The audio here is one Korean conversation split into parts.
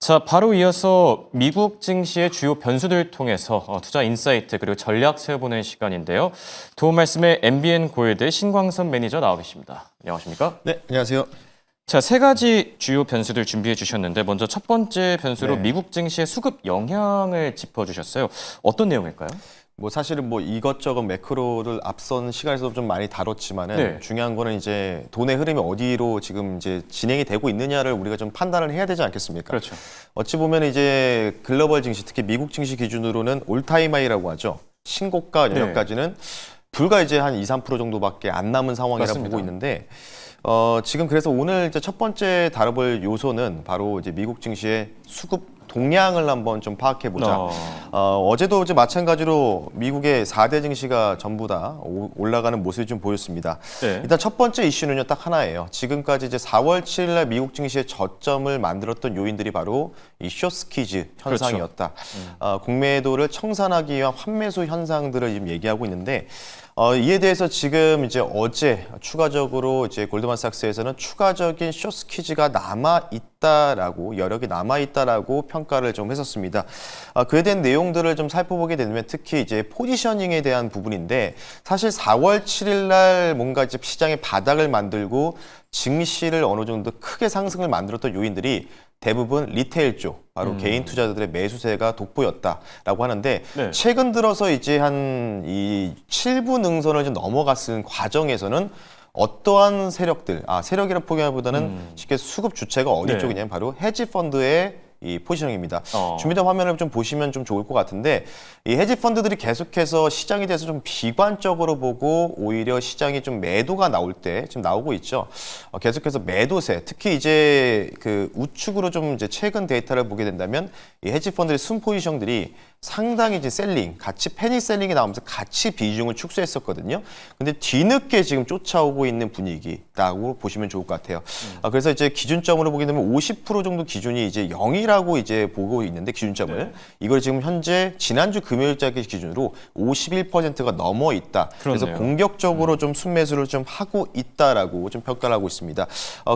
자, 바로 이어서 미국 증시의 주요 변수들을 통해서 투자 인사이트 그리고 전략 세워보는 시간인데요. 도움 말씀에 MBN 고일드 신광선 매니저 나와 계십니다. 안녕하십니까? 네, 안녕하세요. 자, 세 가지 주요 변수들 준비해 주셨는데 먼저 첫 번째 변수로 네. 미국 증시의 수급 영향을 짚어주셨어요. 어떤 내용일까요? 사실은 이것저것 매크로를 앞선 시간에서도 좀 많이 다뤘지만은 네. 중요한 거는 이제 돈의 흐름이 어디로 지금 이제 진행이 되고 있느냐를 우리가 좀 판단을 해야 되지 않겠습니까? 그렇죠. 어찌 보면 이제 글로벌 증시, 특히 미국 증시 기준으로는 올타임 하이라고 하죠. 신고가 영역까지는 불과 이제 한 2~3% 정도밖에 안 남은 상황이라 맞습니다. 보고 있는데 지금 그래서 오늘 이제 첫 번째 다뤄볼 요소는 바로 이제 미국 증시의 수급 동향을 한번 좀 파악해 보자. 어제도 이제 마찬가지로 미국의 4대 증시가 전부 다 올라가는 모습이 좀 보였습니다. 네. 일단 첫 번째 이슈는요, 딱 하나예요. 지금까지 이제 4월 7일 날 미국 증시의 저점을 만들었던 요인들이 바로 이 숏스퀴즈 현상이었다. 공매도를 청산하기 위한 환매수 현상들을 지금 얘기하고 있는데 이에 대해서 지금 이제 어제 추가적으로 이제 골드만삭스에서는 추가적인 숏스퀴즈가 남아 있다라고 여력이 남아 있다라고 평가를 좀 했었습니다. 그에 대한 내용들을 좀 살펴보게 되면 특히 이제 포지셔닝에 대한 부분인데 사실 4월 7일 날 뭔가 이제 시장의 바닥을 만들고 증시를 어느 정도 크게 상승을 만들었던 요인들이 대부분 리테일 쪽, 바로 개인 투자자들의 매수세가 돋보였다라고 하는데 네. 최근 들어서 이제 한 이 7부 능선을 좀 넘어갔은 과정에서는 어떠한 세력들, 세력이라는 표현보다는 쉽게 수급 주체가 어디 네. 쪽이냐면 바로 헤지 펀드의 이 포지셔닝입니다. 어. 준비된 화면을 좀 보시면 좀 좋을 것 같은데 이 헤지 펀드들이 계속해서 시장에 대해서 좀 비관적으로 보고 오히려 시장이 좀 매도가 나올 때 지금 나오고 있죠. 계속해서 매도세, 특히 이제 그 우측으로 좀 이제 최근 데이터를 보게 된다면 이 헤지 펀드의 순 포지션들이 상당히 이제 셀링, 같이 패닉 셀링이 나오면서 같이 비중을 축소했었거든요. 근데 뒤늦게 지금 쫓아오고 있는 분위기라고 보시면 좋을 것 같아요. 그래서 이제 기준점으로 보게 되면 50% 정도 기준이 이제 0이라고 이제 보고 있는데 기준점을 네. 이걸 지금 현재 지난주 금요일자기 기준으로 51%가 넘어 있다. 그래서 그렇네요. 공격적으로 좀 순매수를 좀 하고 있다라고 좀 평가를 하고 있습니다.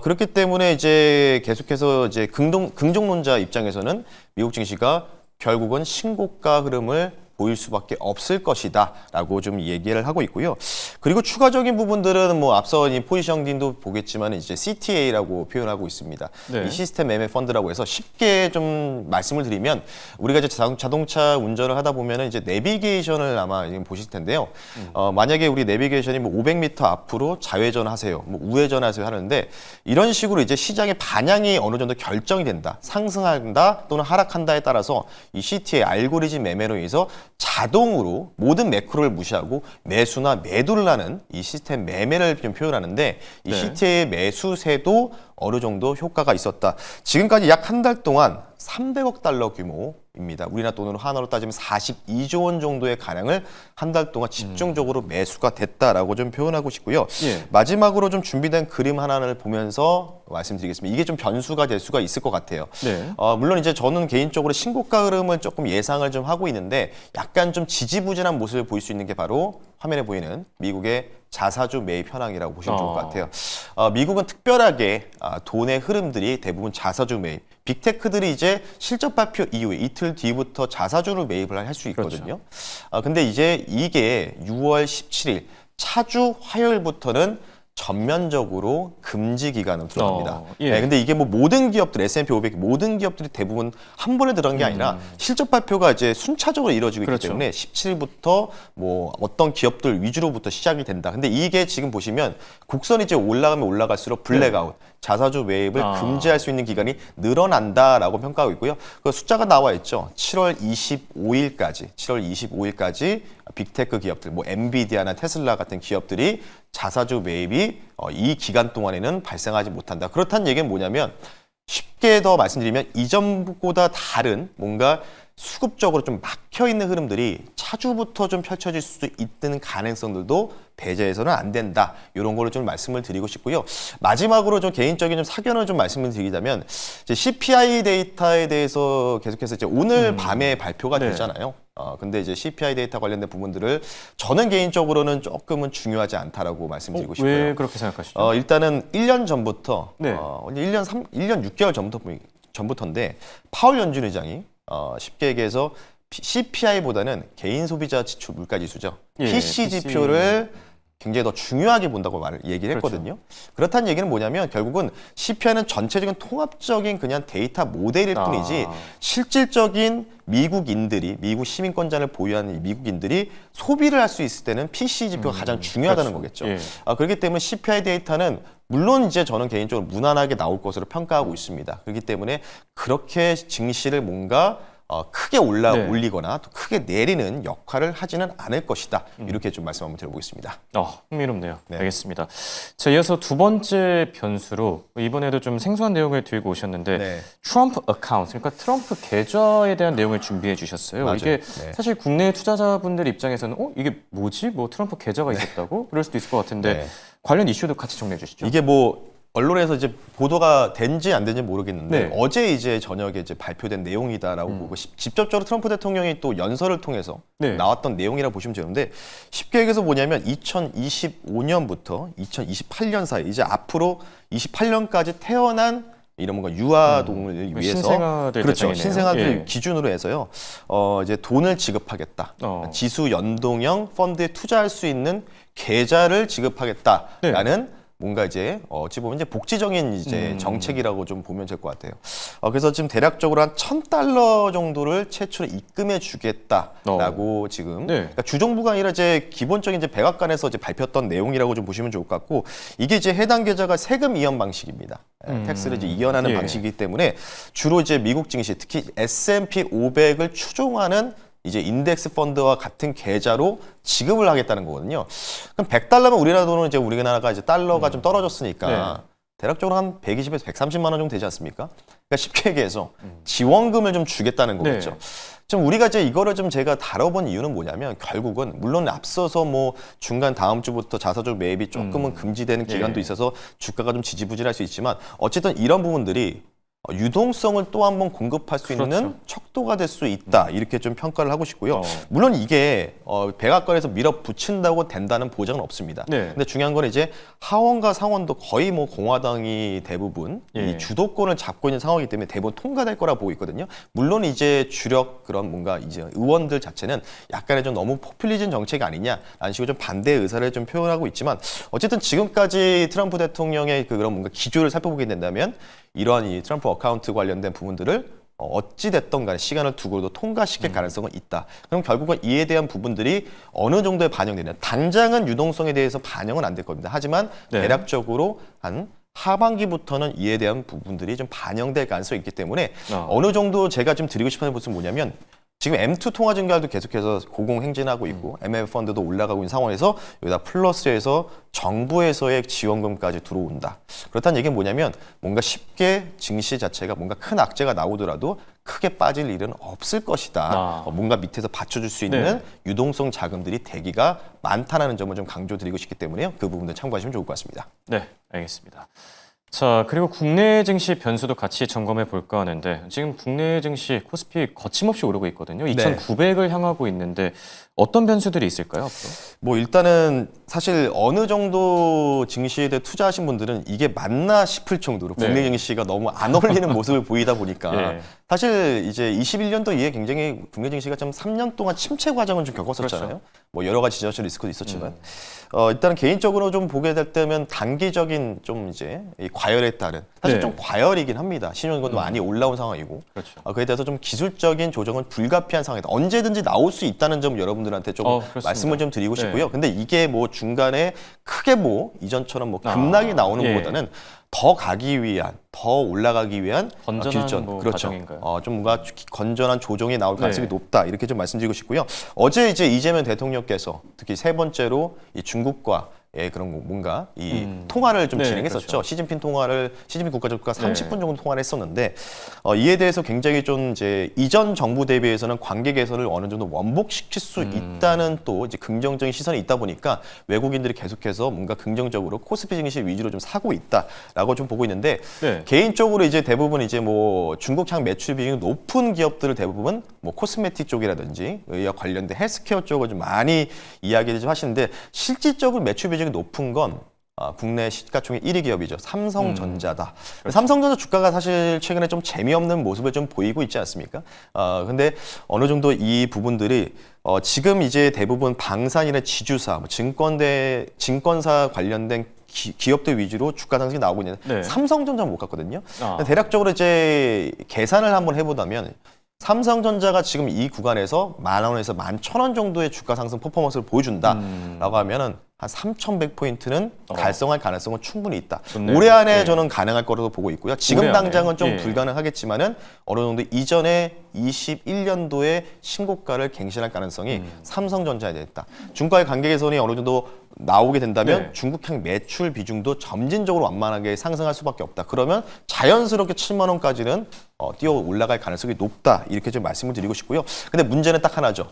그렇기 때문에 이제 계속해서 이제 긍정론자 입장에서는 미국 증시가 결국은 신고가 흐름을 보일 수밖에 없을 것이다라고 좀 얘기를 하고 있고요. 그리고 추가적인 부분들은 앞서 이 포지셔닝도 보겠지만 이제 CTA라고 표현하고 있습니다. 네. 이 시스템 매매 펀드라고 해서 쉽게 좀 말씀을 드리면 우리가 이제 자동차 운전을 하다 보면은 이제 내비게이션을 아마 지금 보실 텐데요. 만약에 우리 내비게이션이 500m 앞으로 좌회전하세요, 우회전하세요 하는데 이런 식으로 이제 시장의 반향이 어느 정도 결정이 된다, 상승한다 또는 하락한다에 따라서 이 CTA 알고리즘 매매로 인해서 자동으로 모든 매크로를 무시하고 매수나 매도를 하는 이 시스템 매매를 좀 표현하는데 이 네. 시트의 매수세도 어느 정도 효과가 있었다. 지금까지 약 한 달 동안 300억 달러 규모입니다. 우리나라 돈으로 하나로 따지면 42조 원 정도의 가량을 한 달 동안 집중적으로 매수가 됐다라고 좀 표현하고 싶고요. 예. 마지막으로 좀 준비된 그림 하나를 보면서 말씀드리겠습니다. 이게 좀 변수가 될 수가 있을 것 같아요. 네. 물론 이제 저는 개인적으로 신고가 흐름을 조금 예상을 좀 하고 있는데 약간 좀 지지부진한 모습을 보일 수 있는 게 바로 화면에 보이는 미국의 자사주 매입 현황이라고 보시면 좋을 것 같아요. 미국은 특별하게 돈의 흐름들이 대부분 자사주 매입, 빅테크들이 이제 실적 발표 이후에 이틀 뒤부터 자사주로 매입을 할 수 있거든요. 근데 이제 이게 6월 17일 차주 화요일부터는 전면적으로 금지 기간으로 들어갑니다. 예. 네, 근데 이게 모든 기업들, S&P 500 모든 기업들이 대부분 한 번에 들어간 게 아니라 실적 발표가 이제 순차적으로 이루어지고 있기 그렇죠. 때문에 17일부터 어떤 기업들 위주로부터 시작이 된다. 근데 이게 지금 보시면 곡선이 이제 올라가면 올라갈수록 블랙아웃, 자사주 매입을 금지할 수 있는 기간이 늘어난다라고 평가하고 있고요. 그 숫자가 나와 있죠. 7월 25일까지 빅테크 기업들, 엔비디아나 테슬라 같은 기업들이 자사주 매입이 이 기간 동안에는 발생하지 못한다. 그렇다는 얘기는 뭐냐면 쉽게 더 말씀드리면 이전보다 다른 뭔가 수급적으로 좀 막혀있는 흐름들이 차주부터 좀 펼쳐질 수 있는 가능성들도 배제해서는 안 된다. 이런 거를 좀 말씀을 드리고 싶고요. 마지막으로 좀 개인적인 좀 사견을 좀 말씀을 드리자면 이제 CPI 데이터에 대해서 계속해서 이제 오늘 밤에 발표가 네. 되잖아요. 근데 이제 CPI 데이터 관련된 부분들을 저는 개인적으로는 조금은 중요하지 않다라고 말씀드리고 싶어요. 왜 그렇게 생각하시죠? 일단은 1년 전부터 네. 1년 6개월 전부터 전부터인데 파월 연준 의장이 쉽게 얘기해서 CPI보다는 개인 소비자 지출 물가 지수죠. 예, PC PC. 지표를 굉장히 더 중요하게 본다고 얘기를 했거든요. 그렇다는 얘기는 뭐냐면 결국은 CPI는 전체적인 통합적인 그냥 데이터 모델일 뿐이지 실질적인 미국 시민권자를 보유하는 이 미국인들이 소비를 할 수 있을 때는 PC 지표가 가장 중요하다는 거겠죠. 예. 그렇기 때문에 CPI 데이터는 물론 이제 저는 개인적으로 무난하게 나올 것으로 평가하고 있습니다. 그렇기 때문에 그렇게 증시를 뭔가 크게 올리거나 또 크게 내리는 역할을 하지는 않을 것이다. 이렇게 좀 말씀 한번 드려보겠습니다. 흥미롭네요. 네. 알겠습니다. 자, 이어서 두 번째 변수로 이번에도 좀 생소한 내용을 들고 오셨는데 네. 트럼프 어카운트, 그러니까 트럼프 계좌에 대한 내용을 준비해 주셨어요. 맞아요. 이게 네. 사실 국내 투자자분들 입장에서는 이게 뭐지? 뭐 트럼프 계좌가 있었다고? 그럴 수도 있을 것 같은데 네. 관련 이슈도 같이 정리해 주시죠. 이게 뭐 언론에서 이제 보도가 된지 안 된지 모르겠는데 네. 어제 이제 저녁에 이제 발표된 내용이다라고 보고 직접적으로 트럼프 대통령이 또 연설을 통해서 네. 나왔던 내용이라고 보시면 되는데 쉽게 얘기해서 뭐냐면 2025년부터 2028년 사이 이제 앞으로 28년까지 태어난 이런 뭔가 유아동을 위해서 신생아들 그렇죠. 대상이네요. 신생아들 예. 기준으로 해서요. 이제 돈을 지급하겠다. 지수 연동형 펀드에 투자할 수 있는 계좌를 지급하겠다라는 뭔가 이제 어찌 보면 이제 복지적인 이제 정책이라고 좀 보면 될 것 같아요. 그래서 지금 대략적으로 한 $1,000 정도를 최초로 입금해 주겠다라고 지금 그러니까 주정부가 아니라 이제 기본적인 이제 백악관에서 이제 발표했던 내용이라고 좀 보시면 좋을 것 같고 이게 이제 해당 계좌가 세금 이연 방식입니다. 텍스를 이제 이연하는 방식이기 때문에 주로 이제 미국 증시 특히 S&P 500을 추종하는 이제 인덱스 펀드와 같은 계좌로 지급을 하겠다는 거거든요. 그럼 $100면 우리나라 돈은 이제 우리나라가 이제 달러가 좀 떨어졌으니까 대략적으로 한 120에서 130만 원 정도 되지 않습니까? 그러니까 쉽게 얘기해서 지원금을 좀 주겠다는 거겠죠. 좀 우리가 이제 이거를 좀 제가 다뤄본 이유는 뭐냐면 결국은 물론 앞서서 뭐 중간 다음 주부터 자사주 매입이 조금은 금지되는 기간도 있어서 주가가 좀 지지부진할 수 있지만 어쨌든 이런 부분들이 유동성을 또 한 번 공급할 수 있는 척도가 될 수 있다 이렇게 좀 평가를 하고 싶고요. 물론 이게 백악관에서 밀어붙인다고 된다는 보장은 없습니다. 근데 중요한 건 이제 하원과 상원도 거의 뭐 공화당이 대부분 이 주도권을 잡고 있는 상황이기 때문에 대부분 통과될 거라 보고 있거든요. 물론 이제 주력 그런 뭔가 이제 의원들 자체는 약간의 좀 너무 포퓰리즘 정책이 아니냐라는 식으로 좀 반대 의사를 좀 표현하고 있지만 어쨌든 지금까지 트럼프 대통령의 그런 뭔가 기조를 살펴보게 된다면 이러한 이 트럼프 어카운트 관련된 부분들을 어찌 됐던 간에 시간을 두고도 통과시킬 가능성은 있다. 그럼 결국은 이에 대한 부분들이 어느 정도에 반영되냐. 당장은 유동성에 대해서 반영은 안 될 겁니다. 하지만 대략적으로 한 하반기부터는 이에 대한 부분들이 좀 반영될 가능성이 있기 때문에 어느 정도 제가 좀 드리고 싶은 것은 뭐냐면 지금 M2 통화 증가도 계속해서 고공행진하고 있고 MF 펀드도 올라가고 있는 상황에서 여기다 플러스해서 정부에서의 지원금까지 들어온다. 그렇다는 얘기는 뭐냐면 뭔가 쉽게 증시 자체가 뭔가 큰 악재가 나오더라도 크게 빠질 일은 없을 것이다. 뭔가 밑에서 받쳐줄 수 있는 유동성 자금들이 대기가 많다는 점을 좀 강조드리고 싶기 때문에요. 그 부분도 참고하시면 좋을 것 같습니다. 네, 알겠습니다. 자, 그리고 국내 증시 변수도 같이 점검해 볼까 하는데 지금 국내 증시 코스피 거침없이 오르고 있거든요. 2,900을 향하고 있는데 어떤 변수들이 있을까요, 앞으로? 뭐 일단은 사실 어느 정도 증시에 대해 투자하신 분들은 이게 맞나 싶을 정도로 국내 증시가 너무 안 어울리는 모습을 보이다 보니까 사실 이제 21년도 이에 굉장히 국내 증시가 좀 3년 동안 침체 과정을 좀 겪었었잖아요. 뭐 여러 가지 지정적 리스크도 있었지만 일단 개인적으로 좀 보게 될 때면 단기적인 좀 이제 이 과열에 따른 사실 좀 과열이긴 합니다. 신용도 많이 올라온 상황이고 그에 대해서 좀 기술적인 조정은 불가피한 상황이다. 언제든지 나올 수 있다는 점 여러분들한테 좀 말씀을 좀 드리고 싶고요. 근데 이게 뭐 중간에 크게 뭐 이전처럼 뭐 급락이 나오는 것보다는 더 가기 위한, 더 올라가기 위한 건전한 뭐 그렇죠. 과정인가요? 좀 뭔가 건전한 조정이 나올 가능성이 높다 이렇게 좀 말씀드리고 싶고요. 어제 이제 이재명 대통령께서 특히 세 번째로 이 중국과 그런 뭔가 이 통화를 좀 진행했었죠. 시진핑 국가주석과 30분 정도 통화를 했었는데 이에 대해서 굉장히 좀 이제 이전 정부 대비해서는 관계 개선을 어느 정도 원복시킬 수 있다는 또 이제 긍정적인 시선이 있다 보니까 외국인들이 계속해서 뭔가 긍정적으로 코스피 증시 위주로 좀 사고 있다라고 좀 보고 있는데 개인적으로 이제 대부분 이제 뭐 중국 향 매출 비중이 높은 기업들을 대부분 뭐 코스메틱 쪽이라든지 의와 관련된 헬스케어 쪽을 좀 많이 이야기를 좀 하시는데 실질적으로 매출 비중이 높은 건 국내 시가총액 1위 기업이죠. 삼성전자다. 삼성전자 주가가 사실 최근에 좀 재미없는 모습을 좀 보이고 있지 않습니까? 근데 어느 정도 이 부분들이 지금 이제 대부분 방산이나 지주사, 뭐 증권사 관련된 기업들 위주로 주가 상승이 나오고 있는데 네. 삼성전자는 못 갔거든요. 대략적으로 이제 계산을 한번 해보자면 삼성전자가 지금 이 구간에서 10,000원에서 11,000원 정도의 주가 상승 퍼포먼스를 보여준다라고 하면은 한 3,100포인트는 달성할 가능성은 충분히 있다. 좋네요. 올해 안에 네. 저는 가능할 거라고 보고 있고요. 지금 올해 안에? 당장은 좀 예. 불가능하겠지만은 어느 정도 이전에 21년도에 신고가를 갱신할 가능성이 삼성전자에 있다. 중과의 관계 개선이 어느 정도 나오게 된다면 네. 중국향 매출 비중도 점진적으로 완만하게 상승할 수밖에 없다. 그러면 자연스럽게 7만 원까지는 뛰어 올라갈 가능성이 높다. 이렇게 좀 말씀을 드리고 싶고요. 근데 문제는 딱 하나죠.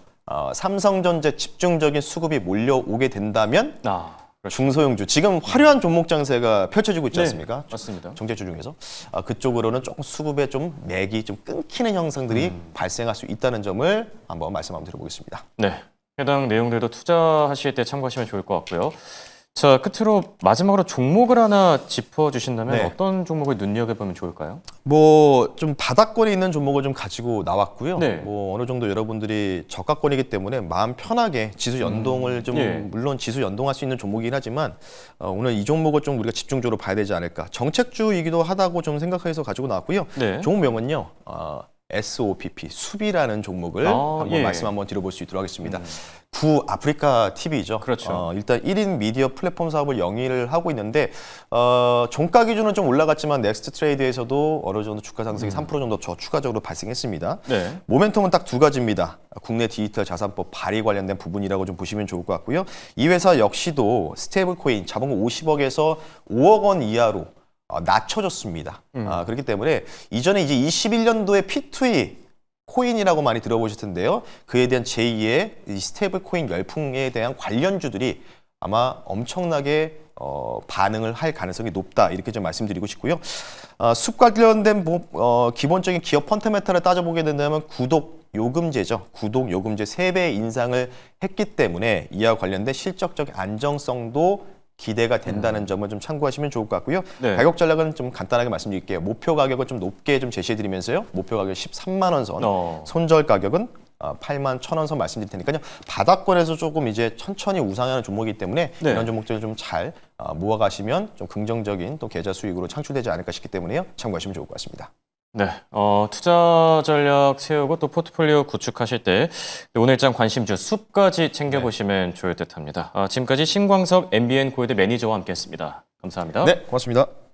삼성전자 집중적인 수급이 몰려오게 된다면 중소형주 지금 화려한 종목 장세가 펼쳐지고 있지 않습니까? 네, 맞습니다. 정제주 중에서 그쪽으로는 조금 수급에 좀 맥이 좀 끊기는 현상들이 발생할 수 있다는 점을 한번 말씀 한번 드려보겠습니다. 네, 해당 내용들도 투자하실 때 참고하시면 좋을 것 같고요. 자, 끝으로 마지막으로 종목을 하나 짚어주신다면 네. 어떤 종목을 눈여겨보면 좋을까요? 뭐 좀 바닥권에 있는 종목을 좀 가지고 나왔고요. 네. 뭐 어느 정도 여러분들이 저가권이기 때문에 마음 편하게 지수 연동을 좀 예. 물론 지수 연동할 수 있는 종목이긴 하지만 오늘 이 종목을 좀 우리가 집중적으로 봐야 되지 않을까. 정책주이기도 하다고 좀 생각해서 가지고 나왔고요. 네. 종목명은요. SOPP 수비라는 종목을 한번 예. 말씀 한번 드려볼 수 있도록 하겠습니다. 구 아프리카 TV죠. 그렇죠. 일단 1인 미디어 플랫폼 사업을 영위를 하고 있는데 종가 기준은 좀 올라갔지만 넥스트 트레이드에서도 어느 정도 주가 상승이 3% 정도 더 추가적으로 발생했습니다. 네. 모멘텀은 딱 두 가지입니다. 국내 디지털 자산법 발의 관련된 부분이라고 좀 보시면 좋을 것 같고요. 이 회사 역시도 스테이블 코인 자본 50억에서 5억 원 이하로 낮춰졌습니다. 그렇기 때문에 이전에 이제 21년도에 P2E 코인이라고 많이 들어보실 텐데요. 그에 대한 제2의 이 스테이블 코인 열풍에 대한 관련주들이 아마 엄청나게 반응을 할 가능성이 높다. 이렇게 좀 말씀드리고 싶고요. 숲 관련된 기본적인 기업 펀더멘탈을 따져보게 된다면 구독 요금제죠. 구독 요금제 3배 인상을 했기 때문에 이와 관련된 실적적 안정성도 기대가 된다는 점을 좀 참고하시면 좋을 것 같고요. 네. 가격 전략은 좀 간단하게 말씀드릴게요. 목표 가격을 좀 높게 좀 제시해드리면서요. 목표 가격 13만 원 선, 손절 가격은 8만 1,000원 선 말씀드릴 테니까요. 바닥권에서 조금 이제 천천히 우상하는 종목이기 때문에 네. 이런 종목들을 좀 잘 모아가시면 좀 긍정적인 또 계좌 수익으로 창출되지 않을까 싶기 때문에요. 참고하시면 좋을 것 같습니다. 네, 투자 전략 세우고 또 포트폴리오 구축하실 때 오늘장 관심주 숲까지 챙겨보시면 좋을 듯합니다. 지금까지 신광석 MBN 골드 매니저와 함께했습니다. 감사합니다. 네, 고맙습니다.